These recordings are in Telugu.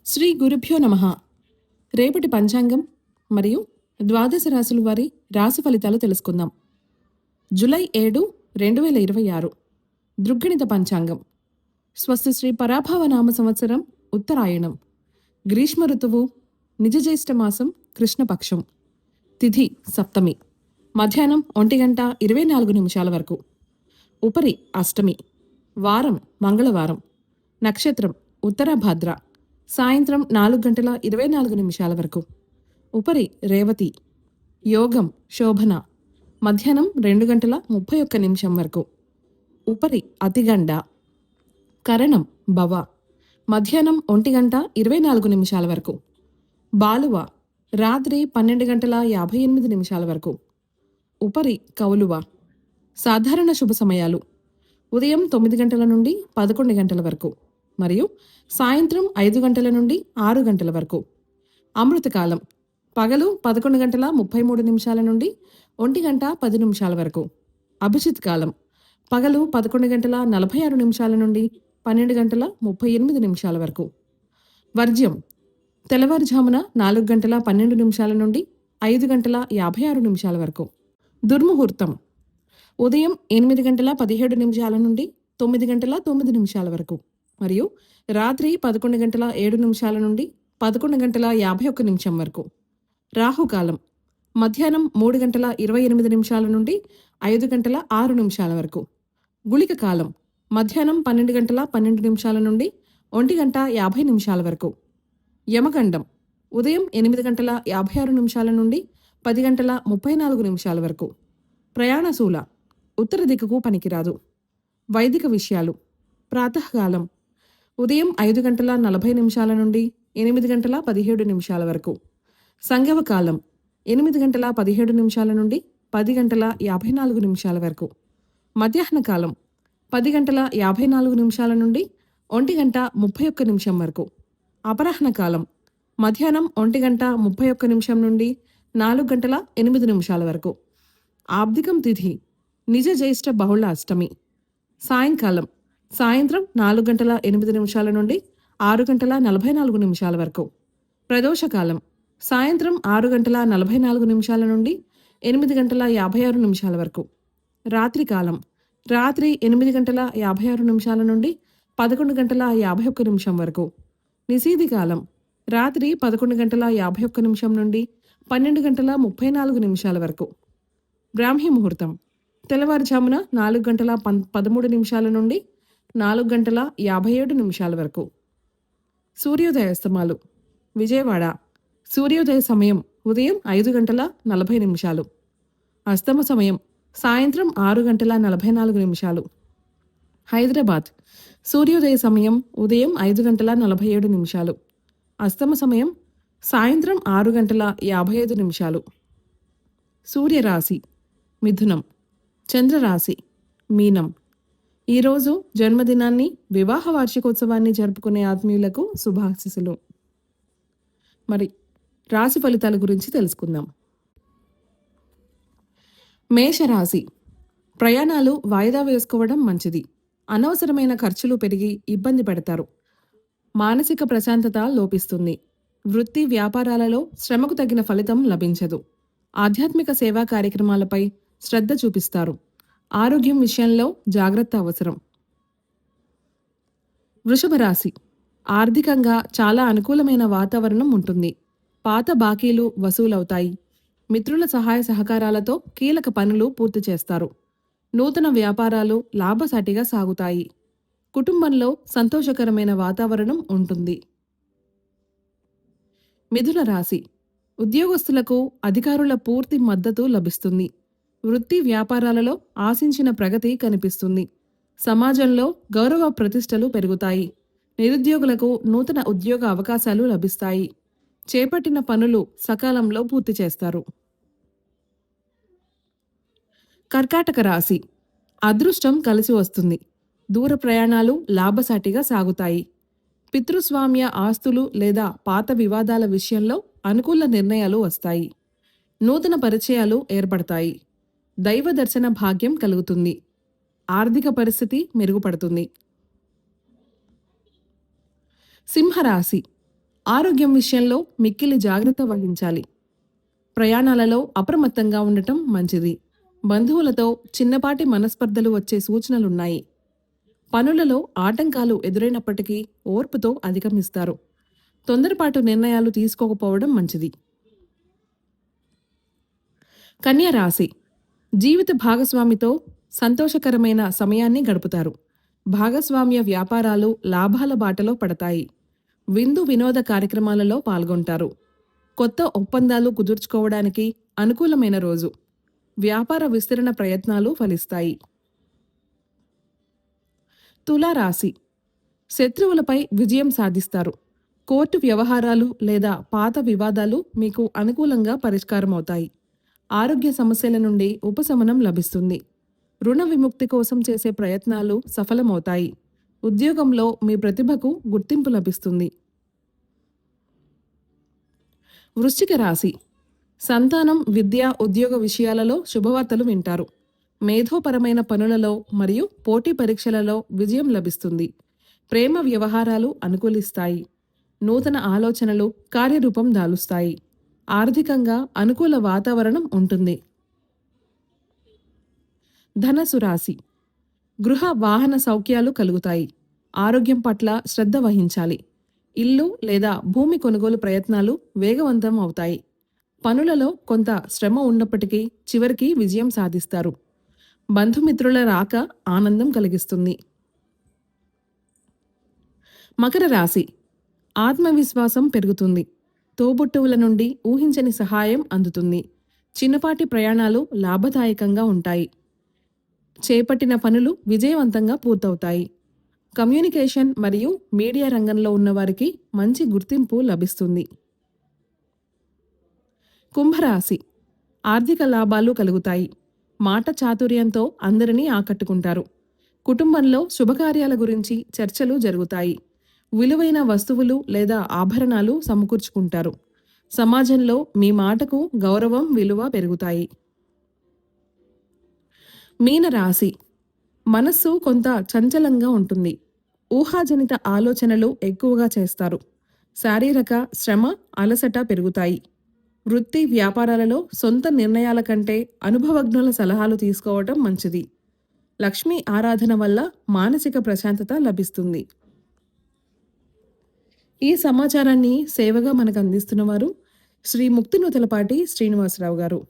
శ్రీ గురుభ్యో నమః. రేపటి పంచాంగం మరియు ద్వాదశ రాశుల వారి రాశి ఫలితాలు తెలుసుకుందాం. జూలై 7, 2026 దృగ్గణిత పంచాంగం. స్వస్తి శ్రీ పరాభవ నామ సంవత్సరం ఉత్తరాయణం. గ్రీష్మ ఋతువు. నిజజ్యేష్ఠ మాసం కృష్ణపక్షం. తిథి సప్తమి. మధ్యాహ్నం 1:24 వరకు. ఉపరి అష్టమి. వారం మంగళవారం. నక్షత్రం ఉత్తరాభాద్ర. సాయంత్రం 4:24 వరకు. ఉపరి రేవతి. యోగం శోభన. మధ్యాహ్నం 2:31 వరకు. ఉపరి అతిగండ. కరణం భవ. మధ్యాహ్నం 1:24 వరకు. బాలువ. రాత్రి 12:58 వరకు. ఉపరి కౌలువ. సాధారణ శుభ సమయాలు ఉదయం 9 గంటల నుండి 11 గంటల వరకు మరియు సాయంత్రం 5 గంటల నుండి 6 గంటల వరకు. అమృతకాలం పగలు 11:33 నుండి 1:10 వరకు. అభిజిత్ కాలం పగలు 11:46 నుండి 12:38 వరకు. వర్జ్యం తెల్లవారుజామున 4:12 నుండి 5:56 వరకు. దుర్ముహూర్తం ఉదయం 8:17 నుండి 9:09 వరకు మరియు రాత్రి 11:07 నుండి 11:51 వరకు. రాహుకాలం మధ్యాహ్నం 3:28 నుండి 5:06 వరకు. గుళిక కాలం మధ్యాహ్నం 12:12 నుండి 1:50 వరకు. యమగండం ఉదయం 8:56 నుండి 10:34 వరకు. ప్రయాణశూల ఉత్తర దిక్కుకు పనికిరాదు. వైదిక విషయాలు ప్రాతకాలం ఉదయం 5:40 నుండి 8:17 వరకు. సంగమకాలం 8:17 నుండి 10:54 వరకు. మధ్యాహ్న కాలం 10:54 నుండి 1:31 వరకు. అపరాహ్న కాలం మధ్యాహ్నం 1:31 నుండి 4:08 వరకు. ఆబ్దికం తిథి నిజ జ్యేష్ఠ బహుళ అష్టమి. సాయంత్రం 4:08 నుండి 6:44 వరకు. ప్రదోషకాలం సాయంత్రం 6:44 నుండి 8:56 వరకు. రాత్రికాలం రాత్రి 8:56 నుండి 11:51 వరకు. నిశీధి కాలం రాత్రి 11:51 నుండి 12:34 వరకు. బ్రాహ్మీ ముహూర్తం తెల్లవారుజామున 4:13 నుండి 4:57 వరకు. సూర్యోదయాస్తమాలు విజయవాడ సూర్యోదయ సమయం ఉదయం 5:40. అస్తమ సమయం సాయంత్రం 6:44. హైదరాబాద్ సూర్యోదయ సమయం ఉదయం 5:47. అస్తమ సమయం సాయంత్రం 6:55. సూర్యరాశి మిథునం. చంద్రరాశి మీనం. ఈరోజు జన్మదినాన్ని వివాహ వార్షికోత్సవాన్ని జరుపుకునే ఆత్మీయులకు శుభాశీస్సులు. మరి రాశి ఫలితాల గురించి తెలుసుకుందాం. మేషరాశి ప్రయాణాలు వాయిదా వేసుకోవడం మంచిది. అనవసరమైన ఖర్చులు పెరిగి ఇబ్బంది పడతారు. మానసిక ప్రశాంతత లోపిస్తుంది. వృత్తి వ్యాపారాలలో శ్రమకు తగిన ఫలితం లభించదు. ఆధ్యాత్మిక సేవా కార్యక్రమాలపై శ్రద్ధ చూపిస్తారు. ఆరోగ్యం విషయంలో జాగ్రత్త అవసరం. వృషభ రాశి ఆర్థికంగా చాలా అనుకూలమైన వాతావరణం ఉంటుంది. పాత బాకీలు వసూలవుతాయి. మిత్రుల సహాయ సహకారాలతో కీలక పనులు పూర్తి చేస్తారు. నూతన వ్యాపారాలు లాభసాటిగా సాగుతాయి. కుటుంబంలో సంతోషకరమైన వాతావరణం ఉంటుంది. మిథున రాశి ఉద్యోగస్తులకు అధికారుల పూర్తి మద్దతు లభిస్తుంది. వృత్తి వ్యాపారాలలో ఆశించిన ప్రగతి కనిపిస్తుంది. సమాజంలో గౌరవ ప్రతిష్టలు పెరుగుతాయి. నిరుద్యోగులకు నూతన ఉద్యోగ అవకాశాలు లభిస్తాయి. చేపట్టిన పనులు సకాలంలో పూర్తి చేస్తారు. కర్కాటక రాశి అదృష్టం కలిసి వస్తుంది. దూర ప్రయాణాలు లాభసాటిగా సాగుతాయి. పితృస్వామ్య ఆస్తులు లేదా పాత వివాదాల విషయంలో అనుకూల నిర్ణయాలు వస్తాయి. నూతన పరిచయాలు ఏర్పడతాయి. దైవ దర్శన భాగ్యం కలుగుతుంది. ఆర్థిక పరిస్థితి మెరుగుపడుతుంది. సింహరాశి ఆరోగ్యం విషయంలో మిక్కిలి జాగ్రత్త వహించాలి. ప్రయాణాలలో అప్రమత్తంగా ఉండటం మంచిది. బంధువులతో చిన్నపాటి మనస్పర్ధలు వచ్చే సూచనలున్నాయి. పనులలో ఆటంకాలు ఎదురైనప్పటికీ ఓర్పుతో అధిగమిస్తారు. తొందరపాటు నిర్ణయాలు తీసుకోకపోవడం మంచిది. కన్య రాశి జీవిత భాగస్వామితో సంతోషకరమైన సమయాన్ని గడుపుతారు. భాగస్వామ్య వ్యాపారాలు లాభాల బాటలో పడతాయి. విందు వినోద కార్యక్రమాలలో పాల్గొంటారు. కొత్త ఒప్పందాలు కుదుర్చుకోవడానికి అనుకూలమైన రోజు. వ్యాపార విస్తరణ ప్రయత్నాలు ఫలిస్తాయి. తులా రాశి శత్రువులపై విజయం సాధిస్తారు. కోర్టు వ్యవహారాలు లేదా పాత వివాదాలు మీకు అనుకూలంగా పరిష్కారమవుతాయి. ఆరోగ్య సమస్యల నుండి ఉపశమనం లభిస్తుంది. రుణ విముక్తి కోసం చేసే ప్రయత్నాలు సఫలమవుతాయి. ఉద్యోగంలో మీ ప్రతిభకు గుర్తింపు లభిస్తుంది. వృశ్చిక రాశి సంతానం, విద్య, ఉద్యోగ విషయాలలో శుభవార్తలు వింటారు. మేధోపరమైన పనులలో మరియు పోటీ పరీక్షలలో విజయం లభిస్తుంది. ప్రేమ వ్యవహారాలు అనుకూలిస్తాయి. నూతన ఆలోచనలు కార్యరూపం దాలుస్తాయి. ఆర్థికంగా అనుకూల వాతావరణం ఉంటుంది. ధనసు రాశి గృహ వాహన సౌఖ్యాలు కలుగుతాయి. ఆరోగ్యం పట్ల శ్రద్ధ వహించాలి. ఇల్లు లేదా భూమి కొనుగోలు ప్రయత్నాలు వేగవంతం అవుతాయి. పనులలో కొంత శ్రమ ఉన్నప్పటికీ చివరికి విజయం సాధిస్తారు. బంధుమిత్రుల రాక ఆనందం కలిగిస్తుంది. మకర రాశి ఆత్మవిశ్వాసం పెరుగుతుంది. తోబుట్టువుల నుండి ఊహించని సహాయం అందుతుంది. చిన్నపాటి ప్రయాణాలు లాభదాయకంగా ఉంటాయి. చేపట్టిన పనులు విజయవంతంగా పూర్తవుతాయి. కమ్యూనికేషన్ మరియు మీడియా రంగంలో ఉన్నవారికి మంచి గుర్తింపు లభిస్తుంది. కుంభరాశి ఆర్థిక లాభాలు కలుగుతాయి. మాట చాతుర్యంతో అందరినీ ఆకట్టుకుంటారు. కుటుంబంలో శుభకార్యాల గురించి చర్చలు జరుగుతాయి. విలువైన వస్తువులు లేదా ఆభరణాలు సమకూర్చుకుంటారు. సమాజంలో మీ మాటకు గౌరవం, విలువ పెరుగుతాయి. మీనరాశి మనస్సు కొంత చంచలంగా ఉంటుంది. ఊహాజనిత ఆలోచనలు ఎక్కువగా చేస్తారు. శారీరక శ్రమ, అలసట పెరుగుతాయి. వృత్తి వ్యాపారాలలో సొంత నిర్ణయాల కంటే అనుభవజ్ఞుల సలహాలు తీసుకోవడం మంచిది. లక్ష్మీ ఆరాధన వల్ల మానసిక ప్రశాంతత లభిస్తుంది. ఈ సమాచారాన్ని సేవగా మనకు అందిస్తున్నవారు శ్రీ ముక్తినూతలపాటి శ్రీనివాసరావు గారు.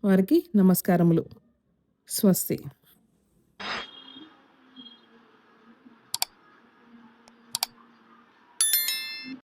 వారికి నమస్కారములు. స్వస్తి.